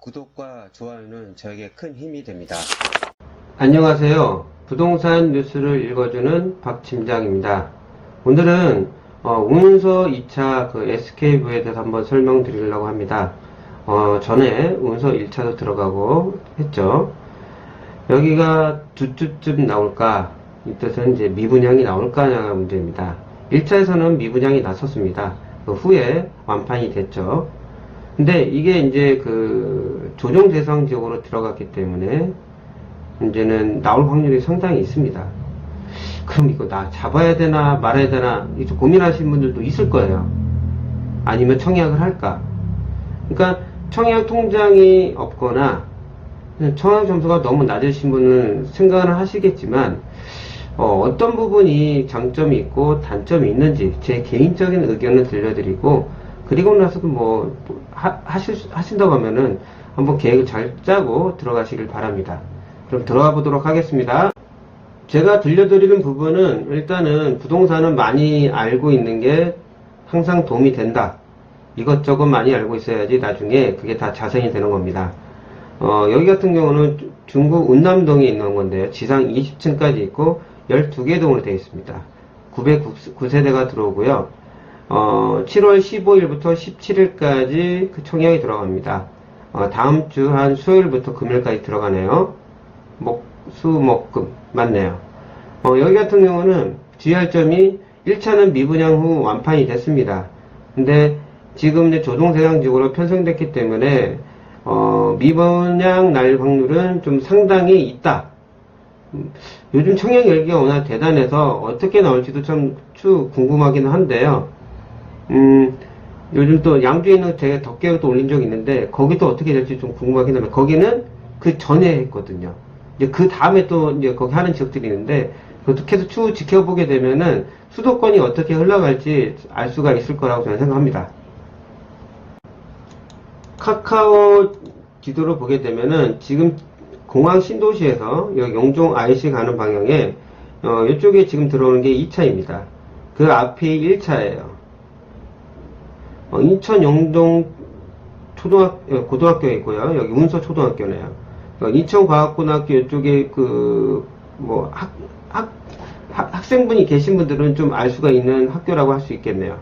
구독과 좋아요는 저에게 큰 힘이 됩니다. 안녕하세요. 부동산 뉴스를 읽어주는 박팀장입니다. 오늘은 운서 2차 SKV에 대해서 한번 설명드리려고 합니다. 전에 운서 1차도 들어가고 했죠. 여기가 두 주쯤 나올까? 이 뜻은 이제 미분양이 나올까냐가 문제입니다. 1차에서는 미분양이 났었습니다. 그 후에 완판이 됐죠. 근데 이게 이제 조정 대상 지역으로 들어갔기 때문에 이제는 나올 확률이 상당히 있습니다. 그럼 이거 나 잡아야 되나 말아야 되나 좀 고민하시는 분들도 있을 거예요. 아니면 청약을 할까? 그러니까 청약 통장이 없거나 청약 점수가 너무 낮으신 분은 생각을 하시겠지만 어떤 부분이 장점이 있고 단점이 있는지 제 개인적인 의견을 들려드리고, 그리고 나서도 하신다고 하면은 한번 계획을 잘 짜고 들어가시길 바랍니다. 그럼 들어가 보도록 하겠습니다. 제가 들려드리는 부분은 일단은 부동산은 많이 알고 있는 게 항상 도움이 된다. 이것저것 많이 알고 있어야지 나중에 그게 다 자생이 되는 겁니다. 여기 같은 경우는 중구 운남동에 있는 건데요. 지상 20층까지 있고 12개 동으로 되어 있습니다. 909세대가 들어오고요. 7월 15일부터 17일까지 그 청약이 들어갑니다. 다음 주 한 수요일부터 금요일까지 들어가네요. 목수목금 맞네요. 여기 같은 경우는 주의할 점이 1차는 미분양 후 완판이 됐습니다. 근데 지금 이제 조정대상지역으로 편성됐기 때문에 미분양 날 확률은 좀 상당히 있다. 요즘 청약 열기가 워낙 대단해서 어떻게 나올지도 참 궁금하기는 한데요. 요즘 또 양주에 있는 제가 덕계를 또 올린 적이 있는데 거기도 어떻게 될지 좀 궁금하긴 합니다. 거기는 그 전에 했거든요. 이제 그 다음에 또 이제 거기 하는 지역들이 있는데 그것도 계속 쭉 지켜보게 되면은 수도권이 어떻게 흘러갈지 알 수가 있을 거라고 저는 생각합니다. 카카오 지도를 보게 되면은 지금 공항 신도시에서 여기 용종 IC 가는 방향에 이쪽에 지금 들어오는 게 2차입니다. 그 앞이 1차예요. 인천 영동 고등학교에 있고요. 여기 운서 초등학교네요. 인천과학고등학교 이쪽에 학생분이 계신 분들은 좀 알 수가 있는 학교라고 할 수 있겠네요.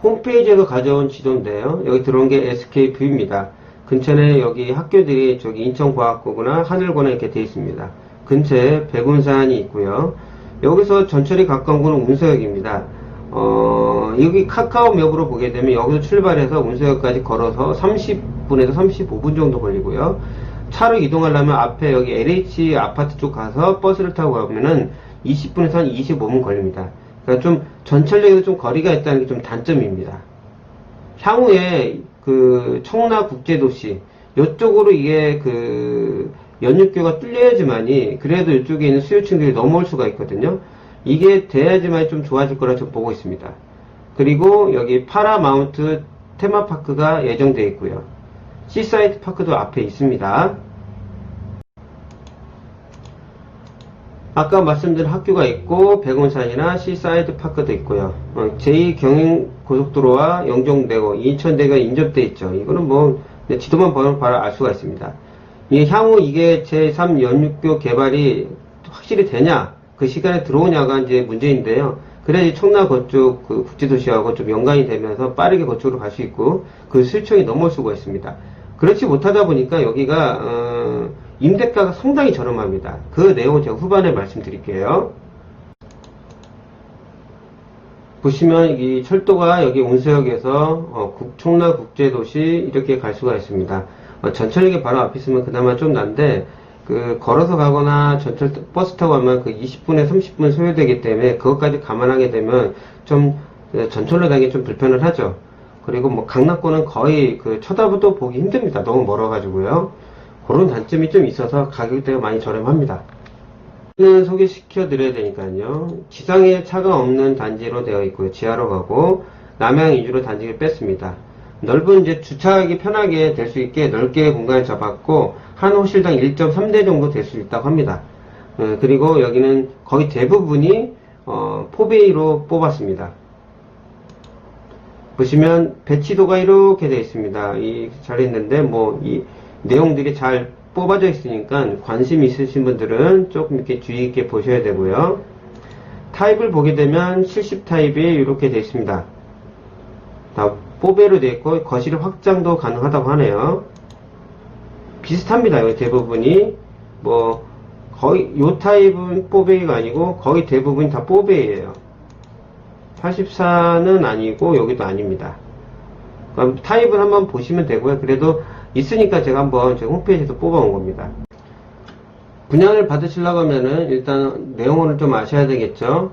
홈페이지에서 가져온 지도인데요. 여기 들어온 게 SKV입니다. 근처에 여기 학교들이 저기 인천과학고구나 하늘고나 이렇게 되어 있습니다. 근처에 백운산이 있고요. 여기서 전철이 가까운 곳은 운서역입니다. 여기 카카오 맵으로 보게 되면 여기서 출발해서 운서역까지 걸어서 30분에서 35분 정도 걸리고요. 차로 이동하려면 앞에 여기 LH 아파트 쪽 가서 버스를 타고 가면은 20분에서 한 25분 걸립니다. 그러니까 좀 전철역에서 좀 거리가 있다는 게 좀 단점입니다. 향후에 청라국제도시 이쪽으로 이게 연육교가 뚫려야지만이 그래도 이쪽에 있는 수요층들이 넘어올 수가 있거든요. 이게 돼야지만 좀 좋아질 거라 저 보고 있습니다. 그리고 여기 파라마운트 테마파크가 예정되어 있고요. 시사이드 파크도 앞에 있습니다. 아까 말씀드린 학교가 있고 백운산이나 시사이드 파크도 있고요. 제2경인고속도로와 영종대교, 인천대교가 인접되어 있죠. 이거는 지도만 보면 바로 알 수가 있습니다. 향후 이게 제3 연육교 개발이 확실히 되냐, 그 시간에 들어오냐가 이제 문제인데요. 그래야지 청라 그쪽 국제도시하고 좀 연관이 되면서 빠르게 그쪽으로 갈 수 있고 그 수요층이 넘어올 수가 있습니다. 그렇지 못하다 보니까 여기가 임대가가 상당히 저렴합니다. 그 내용은 제가 후반에 말씀드릴게요. 보시면 이 철도가 여기 운서역에서 청라 국제도시 이렇게 갈 수가 있습니다. 전철역이 바로 앞에 있으면 그나마 좀 난데 걸어서 가거나 버스 타고 가면 20분에 30분 소요되기 때문에 그것까지 감안하게 되면 좀 전철로 다니기 좀 불편을 하죠. 그리고 강남권은 거의 쳐다보도 보기 힘듭니다. 너무 멀어가지고요. 그런 단점이 좀 있어서 가격대가 많이 저렴합니다. 소개시켜 드려야 되니까요. 지상에 차가 없는 단지로 되어 있고요. 지하로 가고 남양 위주로 단지를 뺐습니다. 넓은 이제 주차하기 편하게 될 수 있게 넓게 공간을 잡았고 한 호실당 1.3대 정도 될 수 있다고 합니다. 그리고 여기는 거의 대부분이 포베이로 뽑았습니다. 보시면 배치도가 이렇게 되어 있습니다. 잘 있는데 뭐 이 내용들이 잘 뽑아져 있으니까 관심 있으신 분들은 조금 이렇게 주의 있게 보셔야 되고요. 타입을 보게 되면 70 타입이 이렇게 되어 있습니다. 뽀배로 되어 있고 거실 확장도 가능하다고 하네요. 비슷합니다. 여기 대부분이 뭐 거의 요 타입은 뽀배가 아니고 거의 대부분이 다 뽀배예요. 84는 아니고 여기도 아닙니다. 그럼 타입을 한번 보시면 되고요. 그래도 있으니까 제가 한번 제 홈페이지에서 뽑아온 겁니다. 분양을 받으시려고 하면은 일단 내용을 좀 아셔야 되겠죠.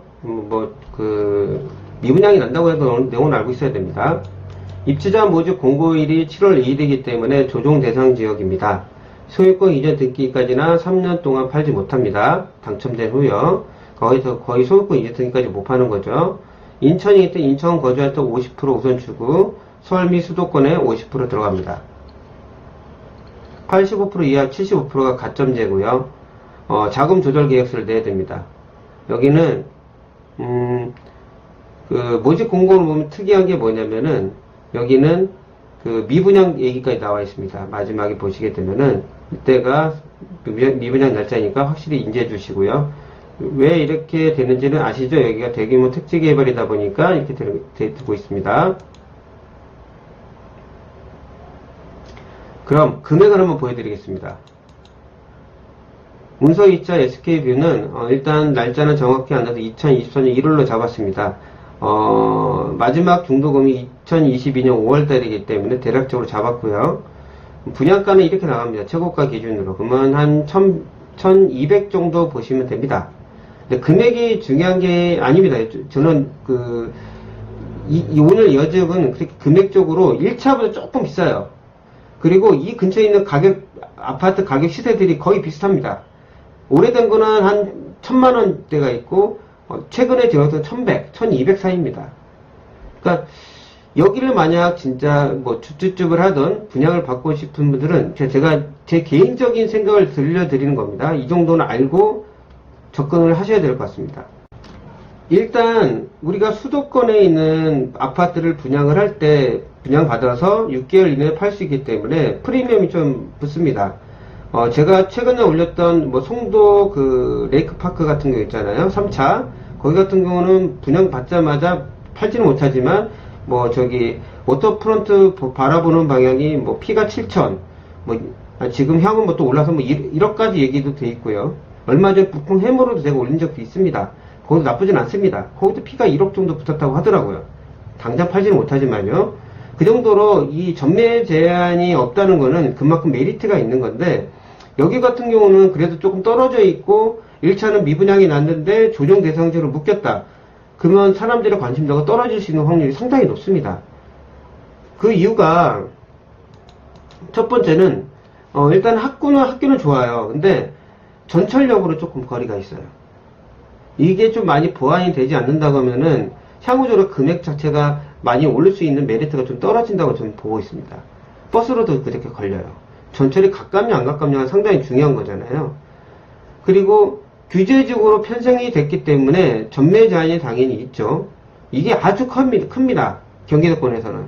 미분양이 난다고 해도 내용을 알고 있어야 됩니다. 입주자 모집 공고일이 7월 2일이기 때문에 조정 대상 지역입니다. 소유권 이전 등기까지나 3년 동안 팔지 못합니다. 당첨된 후요. 거기서 거의 소유권 이전 등기까지 못 파는 거죠. 인천이기 때문에 인천 거주할 때 50% 우선 주고 서울 및 수도권에 50% 들어갑니다. 85% 이하 75%가 가점제고요. 자금 조절 계획서를 내야 됩니다. 여기는 모집 공고를 보면 특이한 게 뭐냐면은 여기는 미분양 얘기까지 나와 있습니다. 마지막에 보시게 되면은 이때가 미분양 날짜니까 확실히 인지해 주시고요. 왜 이렇게 되는지는 아시죠? 여기가 대규모 택지 개발이다 보니까 이렇게 되고 있습니다. 그럼 금액을 한번 보여드리겠습니다. 문서이자 SK뷰는 일단 날짜는 정확히 안 나도 2024년 1월로 잡았습니다. 마지막 중도금이 2022년 5월달이기 때문에 대략적으로 잡았고요. 분양가는 이렇게 나갑니다. 최고가 기준으로. 그러면 한 1200 정도 보시면 됩니다. 근데 금액이 중요한 게 아닙니다. 저는 오늘 여지역은 그렇게 금액적으로 1차보다 조금 비싸요. 그리고 이 근처에 있는 아파트 가격 시세들이 거의 비슷합니다. 오래된 거는 한 1000만원대가 있고, 최근에 들어서 1100, 1200 사이입니다. 그러니까, 여기를 만약 진짜 줍줍줍을 하던 분양을 받고 싶은 분들은 제가 제 개인적인 생각을 들려드리는 겁니다. 이 정도는 알고 접근을 하셔야 될 것 같습니다. 일단, 우리가 수도권에 있는 아파트를 분양을 할 때, 분양받아서 6개월 이내에 팔 수 있기 때문에 프리미엄이 좀 붙습니다. 제가 최근에 올렸던 송도 레이크파크 같은 거 있잖아요. 3차. 거기 같은 경우는 분양받자마자 팔지는 못하지만, 워터프론트 바라보는 방향이 P가 7천, 지금 향은 또 올라서 1억까지 얘기도 돼 있고요. 얼마 전 북풍 해머로도 제가 올린 적도 있습니다. 거기도 나쁘진 않습니다. 거기도 P가 1억 정도 붙었다고 하더라고요. 당장 팔지는 못하지만요. 그 정도로 이 전매 제한이 없다는 거는 그만큼 메리트가 있는 건데, 여기 같은 경우는 그래도 조금 떨어져 있고 1차는 미분양이 났는데 조정 대상지로 묶였다. 그러면 사람들의 관심도가 떨어질 수 있는 확률이 상당히 높습니다. 그 이유가 첫 번째는 일단 학교는 좋아요. 근데 전철역으로 조금 거리가 있어요. 이게 좀 많이 보완이 되지 않는다고 하면은 향후적으로 금액 자체가 많이 오를 수 있는 메리트가 좀 떨어진다고 저는 보고 있습니다. 버스로도 그렇게 걸려요. 전철이 가깝냐 안 가깝냐가 상당히 중요한 거잖아요. 그리고 규제적으로 편성이 됐기 때문에 전매 제한이 당연히 있죠. 이게 아주 큽니다. 경기도권에서는.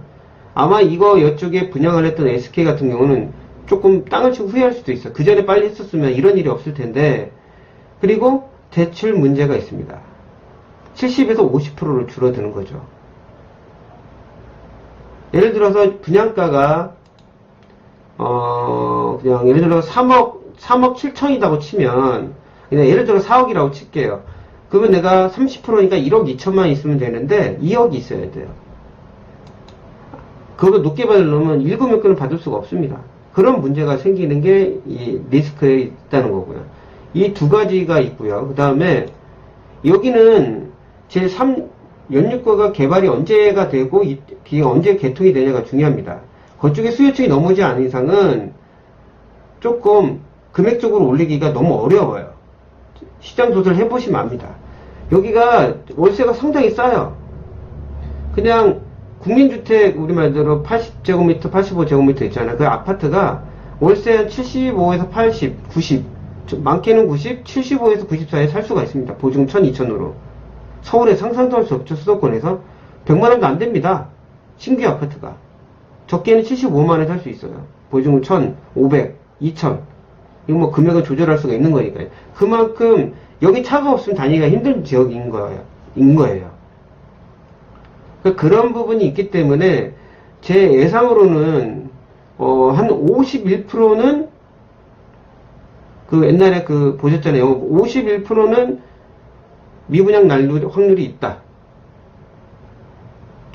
아마 이쪽에 분양을 했던 SK 같은 경우는 조금 땅을 치고 후회할 수도 있어요. 그 전에 빨리 했었으면 이런 일이 없을 텐데. 그리고 대출 문제가 있습니다. 70에서 50%로 줄어드는 거죠. 예를 들어서 분양가가 그냥 예를 들어서 3억 7천이라고 치면 그냥 예를 들어 4억이라고 칠게요. 그러면 내가 30%니까 1억 2천만 있으면 되는데 2억이 있어야 돼요. 그거 높게 받으려면 7명권을 받을 수가 없습니다. 그런 문제가 생기는 게 이 리스크에 있다는 거고요. 이 두 가지가 있고요. 그 다음에 여기는 제3 연립구가 개발이 언제가 되고 이게 언제 개통이 되냐가 중요합니다. 그쪽에 수요층이 넘어오지 않은 이상은 조금 금액적으로 올리기가 너무 어려워요. 시장 조사를 해보시면 압니다. 여기가 월세가 상당히 싸요. 그냥 국민주택 우리 말대로 80제곱미터, 85제곱미터 있잖아요. 그 아파트가 월세 한 75에서 80, 90, 많게는 90, 75에서 90 사이에 살 수가 있습니다. 보증 1,000, 2,000으로. 서울에 상상도 할 수 없죠. 수도권에서 100만원도 안 됩니다. 신규 아파트가. 적게는 75만원에 살 수 있어요. 보증금 1,000, 500, 2,000. 이거 뭐 금액을 조절할 수가 있는 거니까요. 그만큼 여기 차가 없으면 다니기가 힘든 지역인 거예요. 그러니까 그런 부분이 있기 때문에 제 예상으로는 한 51%는 그 옛날에 그 보셨잖아요. 51%는 미분양 날 확률이 있다.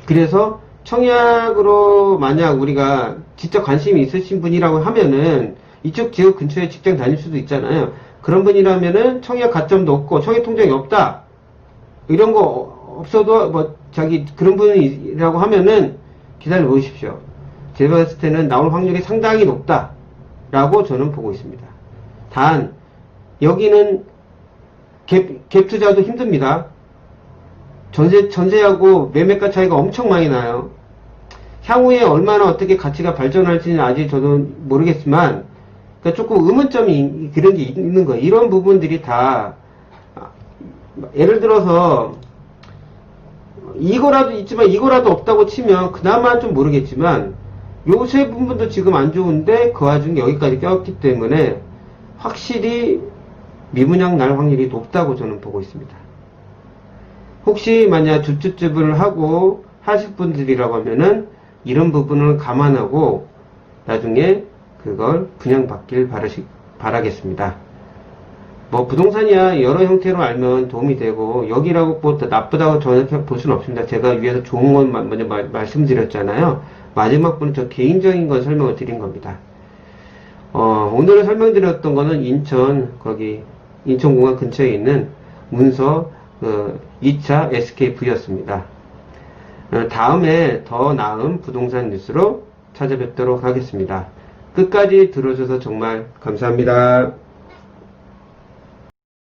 그래서 청약으로 만약 우리가 진짜 관심이 있으신 분이라고 하면은 이쪽 지역 근처에 직장 다닐 수도 있잖아요. 그런 분이라면은 청약 가점도 없고 청약 통장이 없다. 이런 거 없어도 뭐 자기 그런 분이라고 하면은 기다려 보십시오. 제가 봤을 때는 나올 확률이 상당히 높다라고 저는 보고 있습니다. 단 여기는 갭 투자도 힘듭니다. 전세하고 매매가 차이가 엄청 많이 나요. 향후에 얼마나 어떻게 가치가 발전할지는 아직 저도 모르겠지만, 그러니까 조금 의문점이 그런 게 있는 거예요. 이런 부분들이 다, 예를 들어서, 이거라도 있지만 이거라도 없다고 치면 그나마 좀 모르겠지만, 요 세 부분도 지금 안 좋은데 그 와중에 여기까지 꼈기 때문에 확실히 미분양 날 확률이 높다고 저는 보고 있습니다. 혹시 만약 주택집을 하고 하실 분들이라고 하면은 이런 부분을 감안하고 나중에 그걸 분양받길 바라겠습니다. 뭐 부동산이야 여러 형태로 알면 도움이 되고 여기라고 뭐 나쁘다고 저는 볼 수는 없습니다. 제가 위에서 좋은 것만 먼저 말씀드렸잖아요. 마지막 분은 저 개인적인 걸 설명을 드린 겁니다. 오늘 설명드렸던 거는 인천공항 근처에 있는 문서 2차 SKV였습니다. 다음에 더 나은 부동산 뉴스로 찾아뵙도록 하겠습니다. 끝까지 들어줘서 정말 감사합니다.